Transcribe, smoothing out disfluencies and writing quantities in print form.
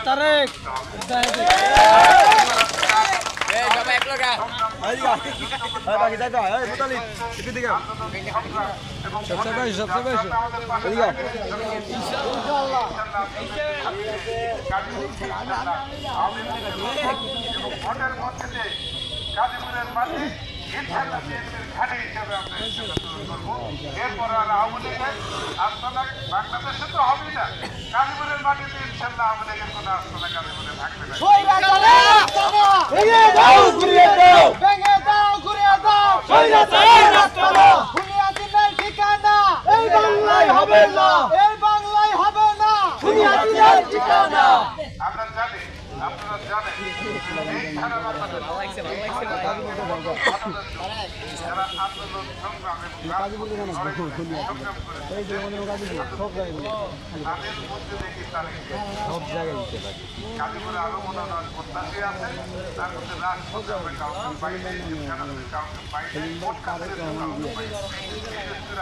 তারেক গাজীপুরের মাঠে ইনশাআল্লাহ বিএনপির ঘাঁটি হিসেবে আমরা করবো। এরপর আর আওয়ামী লীগের আস্তানা বাংলাদেশে তো হবেই না, গাজীপুরের মাটিতে ইনশাআল্লাহ আওয়ামী লীগের কোনো আস্তানা গাজীপুরে থাকবে না। এই বাংলায় হবে না, এই বাংলায় হবে না, আমরা জানি, আপনারা জানেন এই ধারা যারা আন্দোলন সংগ্রামে তাদের মধ্যে দেখি সব জায়গায় দিতে পারি। গাজীপুরে আরো মনোনয়ন প্রত্যাশী আছে, তার মধ্যে রাজপথে আমরা কাউকে পাইনি, কাউকে পাইনি, বিশেষ করে